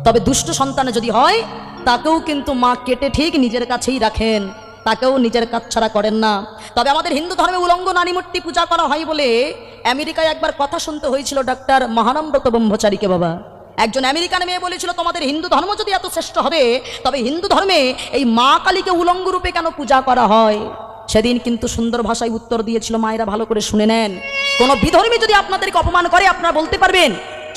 তবে দুষ্ট সন্তান যদি হয় তাকেও কিন্তু মা কেটে ঠিক নিজের কাছেই রাখেন, তাকেও নিজের কাজ ছাড়া করেন না। তবে আমাদের হিন্দু ধর্মে উলঙ্গ নারী মূর্তি পূজা করা হয় বলে আমেরিকায় একবার কথা শুনতে হয়েছিল ডাক্তার মহানম্রত ব্রহ্মচারীকে। বাবা, একজন আমেরিকান মেয়ে বলেছিল, তোমাদের হিন্দু ধর্ম যদি এত শ্রেষ্ঠ হবে তবে হিন্দু ধর্মে এই মা কালীকে উলঙ্গ রূপে কেন পূজা করা হয়? সেদিন কিন্তু সুন্দর ভাষায় উত্তর দিয়েছিল, মায়েরা ভালো করে শুনে নেন। কোন বিধর্মী যদি আপনাদেরকে অপমান করে আপনারা বলতে পারবেন।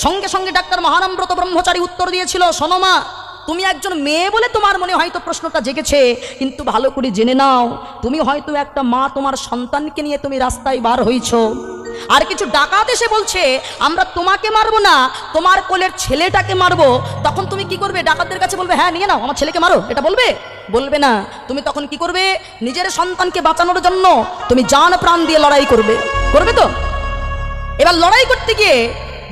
সঙ্গে সঙ্গে ডাক্তার মহানম্রত ব্রহ্মচারী উত্তর দিয়েছিল, শোনো মা, তুমি একজন মেয়ে বলে তোমার মনে হয়তো প্রশ্নটা জেগেছে, কিন্তু ভালো করে জেনে নাও, তুমি হয়তো একটা মা, তোমার সন্তানকে নিয়ে তুমি রাস্তায় বার হয়েছো। আর কিছু ডাকাত এসে বলছে আমরা তোমাকে মারবো না, তোমার কোলের ছেলেটাকে মারবো। তখন তুমি কি করবে? ডাকাতদের কাছে বলবে হ্যাঁ নিয়ে নাও, আমার ছেলেকে মারো, এটা বলবে? বলবে না। তুমি তখন কি করবে? নিজের সন্তানকে বাঁচানোর জন্য তুমি জান প্রাণ দিয়ে লড়াই করবে। করবে তো? এবার লড়াই করতে গিয়ে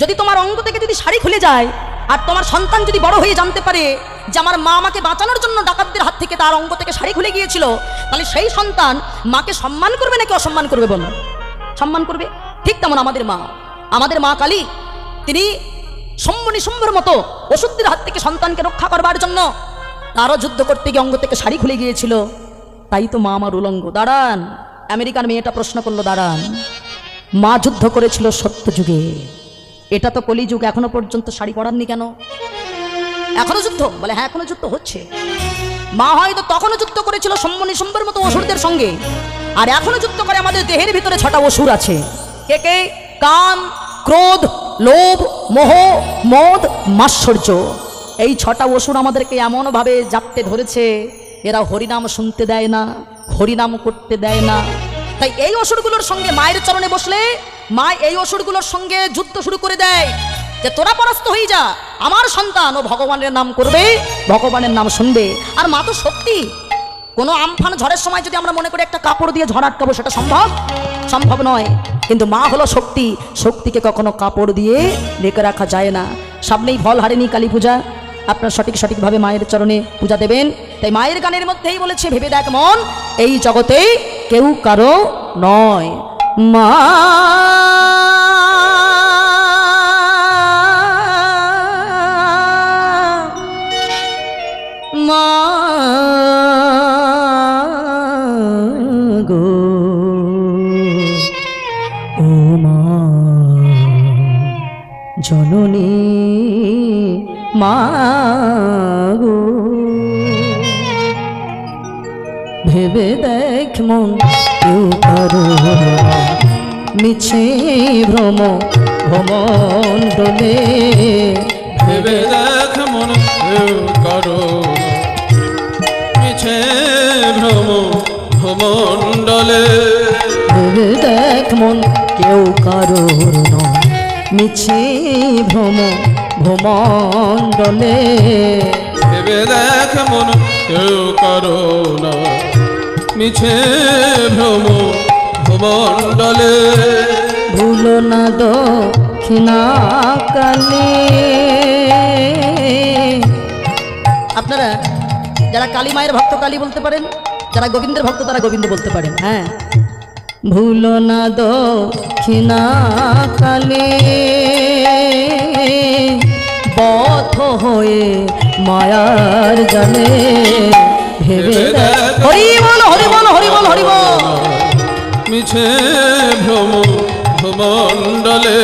যদি তোমার অঙ্গ থেকে যদি শাড়ি খুলে যায় আর তোমার সন্তান যদি বড় হয়ে জানতে পারে যে আমার মা আমাকে বাঁচানোর জন্য ডাকাতদের হাত থেকে তার অঙ্গ থেকে শাড়ি খুলে গিয়েছিল, তাহলে সেই সন্তান মাকে সম্মান করবে নাকি অসম্মান করবে? বলো। সম্মান করবে। ঠিক তেমন আমাদের মা কালী, তিনি শম্ভুর মতো অসুরদের হাত থেকে সন্তানকে রক্ষা করবার জন্য তারও যুদ্ধ করতে গিয়ে অঙ্গ থেকে শাড়ি খুলে গিয়েছিল। তাই তো মা আমার উলঙ্গ। দাঁড়ান, আমেরিকার মেয়েটা প্রশ্ন করলো, দাঁড়ান, মা যুদ্ধ করেছিল সত্য যুগে, এটা তো কলিযুগ, এখনো পর্যন্ত শাড়ি পরাননি কেন? এখনো যুদ্ধ? বলে হ্যাঁ এখনো যুদ্ধ হচ্ছে। মা হয়তো তখনও যুদ্ধ করেছিল শম্ভুর মতো অসুরদের সঙ্গে, আর এখনো যুদ্ধ করে। আমাদের দেহের ভিতরে 6টা অসুর আছে। কে কে? কাম, ক্রোধ, লোভ, মোহ, মদ, মাৎসর্য। এই 6টা অসুর আমাদেরকে এমনভাবে জাপটে ধরেছে, এরা হরিনাম শুনতে দেয় না, হরিনাম করতে দেয় না। তাই এই অসুরগুলোর সঙ্গে মায়ের চরণে বসলে মা এই অসুরগুলোর সঙ্গে যুদ্ধ শুরু করে দেয় যে তোরা পরাস্ত হয়ে যা, আমার সন্তান ও ভগবানের নাম করবে, ভগবানের নাম শুনবে। আর মা তো শক্তি। কোনো আমফান ঝড়ের সময় যদি আমরা মনে করি একটা কাপড় দিয়ে ঝড় আটকাবো, সেটা সম্ভব নয়। কিন্তু মা হলো শক্তি, শক্তিকে কখনো কাপড় দিয়ে ঢেকে রাখা যায় না। সামনেই ফল হারেনি কালী পূজা, আপনার সঠিকভাবে মায়ের চরণে পূজা দেবেন। তাই মায়ের গানের মধ্যেই বলেছে, ভেবে দেখ মন, এই জগতে কেউ কারো নয়। মা মা গো, ও মা জননী, মা গো, ভেবে দেখ মন, কেউ কারো মিছে ভ্রম ভ্রমণ্ডলে। ভেবে দেখ মন, কেউ কারো মিছে ভ্রম ভ্রমণ্ডলে। ভেবে দেখ মন, কেউ কারো নয়, মিছে ভ্রম ভ্রমণ্ডলে। ভেবে দেখ মন, কেউ কারো না, মিছে ভ্রম ভ্রমণ্ডলে। ভুলো না দক্ষিণা কালী। আপনারা যারা কালী মায়ের ভক্ত কালী বলতে পারেন, যারা গোবিন্দের ভক্ত তারা গোবিন্দ বলতে পারেন। হ্যাঁ, ভুলো না দক্ষিণা কালী, বদ্ধ হয়ে মায়ার জালে। ভেবে দেখ, হরি বল হরি বল হরি বল হরি বল। মিছে ভ্রম ভ্রমণ্ডলে।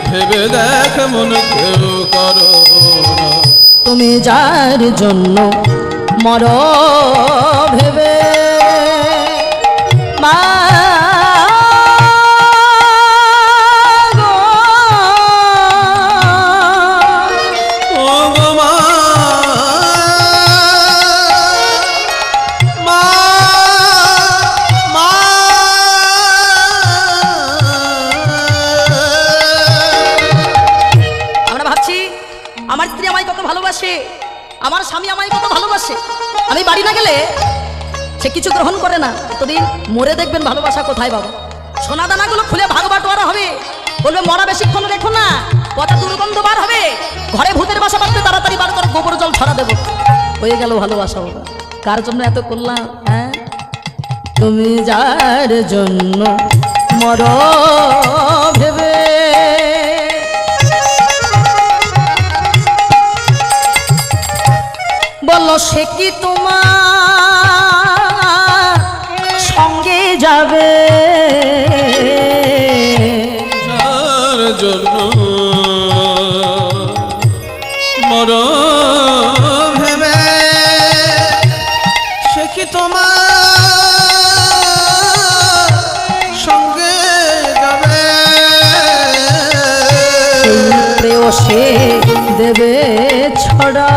ভেবে দেখ মন, কেউ কারো না। তুমি যার জন্য মর ভেবে, মা গো, ও গো মা, মা, মা। আমরা ভাবছি আমার স্ত্রী আমায় কত ভালোবাসে, আমার স্বামী আমায় কত ভালোবাসে, আমি বাড়ি না গেলে সে কিছু গ্রহণ করে না। এতদিন মরে দেখবেন ভালোবাসা কোথায় পাবো। সোনা দানাগুলো খুলে ভাগ বাটোয়ারা হবে, বলবে মরা বেশিক্ষণ রেখো না, পচা দুর্গন্ধ বার হবে, ঘরে ভূতের বাসা বাঁধতে তাড়াতাড়ি বার করে গোবর জল ছড়া দেবো। হয়ে গেল ভালোবাসা। বাবা, কার জন্য এত করলাম? হ্যাঁ, তুমি যার জন্য মর ভেবে, বলো সে কি তোমার সঙ্গে যাবে? যার জন্য মর ভেবে সে কি তোমার সঙ্গে যাবে? সেই প্রেয়সে দেবে ছড়া,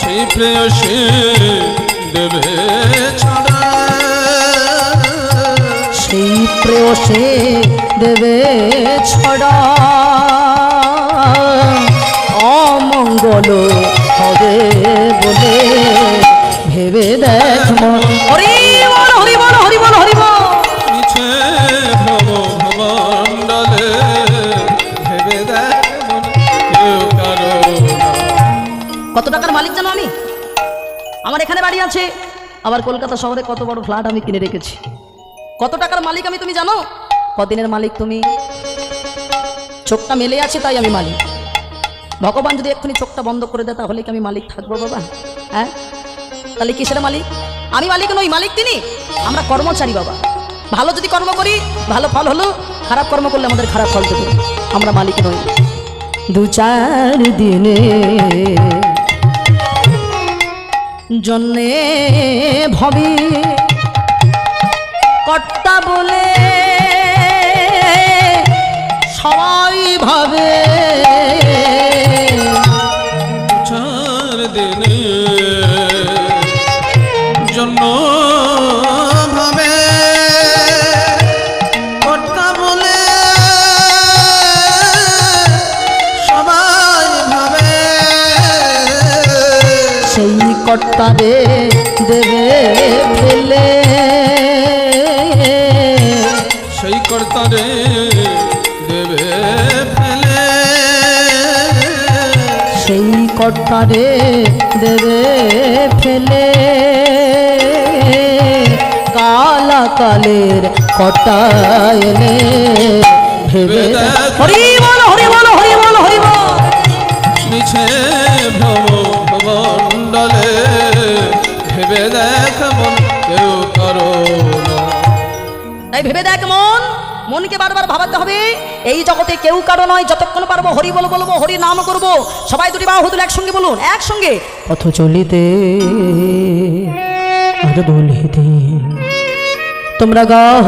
সেই প্রেয়সী দেবে ছড়া, সেই প্রেয়সে দেবে ছড়া, অমঙ্গল হবে বলে ভেবে দেখ মন। হরি বল হরি বল হরি বল হরি বল। মিছে ভ্রম ভ্রমণ্ডলে ভেবে দেখ মন কেউ কারো না। কত টাকার মালিক জানো আমি? আমার এখানে বাড়ি আছে, আবার কলকাতা শহরে কত বড় ফ্ল্যাট আমি কিনে রেখেছি। কত টাকার মালিক আমি তুমি জানো? কদিনের মালিক তুমি? চোখটা মেলে আছে তাই আমি মালিক। ভগবান যদি এক্ষুনি চোখটা বন্ধ করে দেয় তাহলে কি আমি মালিক থাকবো বাবা? হ্যাঁ, তাহলে কিসের মালিক? আমি মালিক নই, মালিক তিনি। আমরা কর্মচারী বাবা। ভালো যদি কর্ম করি ভালো ফল হলো, খারাপ কর্ম করলে আমাদের খারাপ ফল দেবে। আমরা মালিক নই। দু চার দিনে জন্যে ভবে কর্তা বলে সবাই ভাবে, চার দিনে জন্য ভাবে কর্তা বলে সবাই ভাবে, সেই কর্তারে দেবে ফেলে, সেই কর্তারে দেবে ফেলে, সেই কর্তারে দেবে ফেলে, কালা কালের কর্তা এলে ভেবে দেখ। হরি বল হরি বল হরি বল হরি বল। মিছে ভ্রম ভ্রমণ্ডলে ভেবে দেখ মন কেউ কারো না। তাই ভেবে দেখ মন, মনকে বারবার ভাবাতে হবে এই জগতে কেউ কারো নয়। যতক্ষণ পারবো হরি বল বলবো, হরি নাম করবো। সবাই দুটি বাহু তুলে একসঙ্গে বলুন, একসঙ্গে। পথ চলিতে আর বলিতে তোমরা গাহ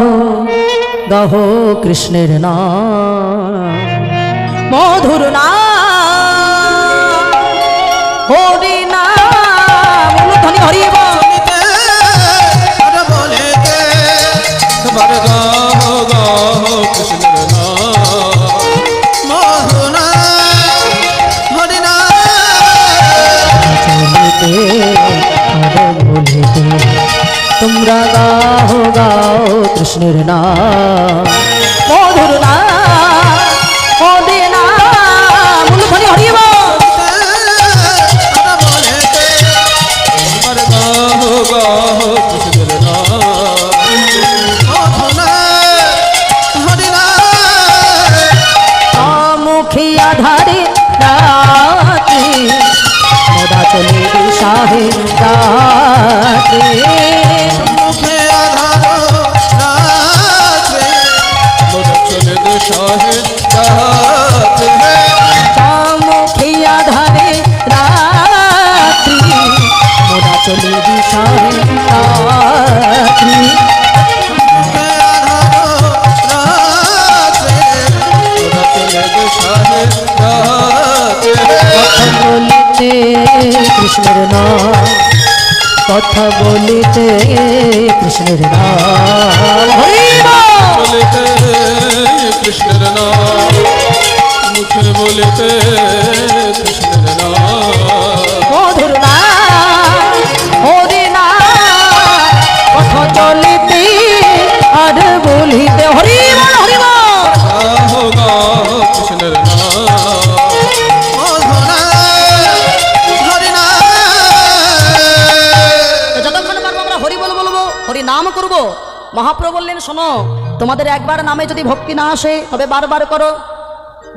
গাহ কৃষ্ণের নাম, মধুর নাম, হরি নাম। ধনী হরি বল। আর বলেতে সবার গাহ গাহ কৃষ্ণের নাম, মধু নাম, হরি নাম। চলিতে আর বলিতে তোমরা গাও গাও কৃষ্ণের নাম, মধুর নাম, হরি নাম। ধনী হরি বল। আর বলেতে সবার গাহ গাহ কৃষ্ণের নাম, মধু নাম, হরি নাম। মুখিয়া ধারে রাত্রি মোদা চলে দিশাহে রাত্রি, মুখে আধার রাত্রে মোর চলে দিশাহে রাত্রে, মুখিয়া ধারে রাত্রি মোদা চলে দিশাহে রাত্রি, মুখে আধার রাত্রে মোর চলে দিশাহে রাত্রে। কথা বলিতে কৃষ্ণের নাম, কথা বলিতে কৃষ্ণের নাম। হরি বল। বলিতে কৃষ্ণের নাম, মুখে বলিতে কৃষ্ণের নাম, মধুর নাম, হরি নাম, কথা চলিতে আর বলিতে হরি বল হরি বল। গাহ গাহ কৃষ্ণের নাম, মধু নাম, হরি নাম। তো যতক্ষণ পারবো আমরা হরি বল বলবো, হরি নাম করবো। মহাপ্রভু বললেন শোনো, তোমাদের একবার নামে যদি ভক্তি না আসে তবে বারবার করো,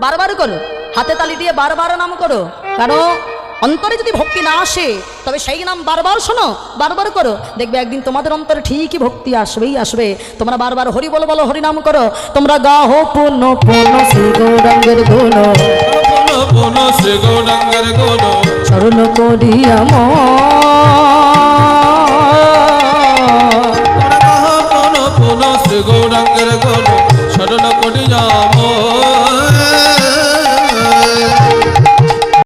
বারবার করো, হাতে তালি দিয়ে বারবার নাম করো। কারণ অন্তরে যদি ভক্তি না আসে তবে সেই নাম বারবার শোনো, বারবার করো, দেখবে একদিন তোমাদের অন্তরে ঠিকই ভক্তি আসবেই আসবে। তোমরা বারবার হরি বলো, বলো হরি নাম করো। তোমরা গাহো পুণ্য পুণ্য শ্রী গৌরাঙ্গের গুণ, পুনঃ পুনঃ শ্রী গৌরাঙ্গের গুণ, স্মরণ করিয়া পুনঃ পুনঃ শ্রী গৌরাঙ্গের গুণ, স্মরণ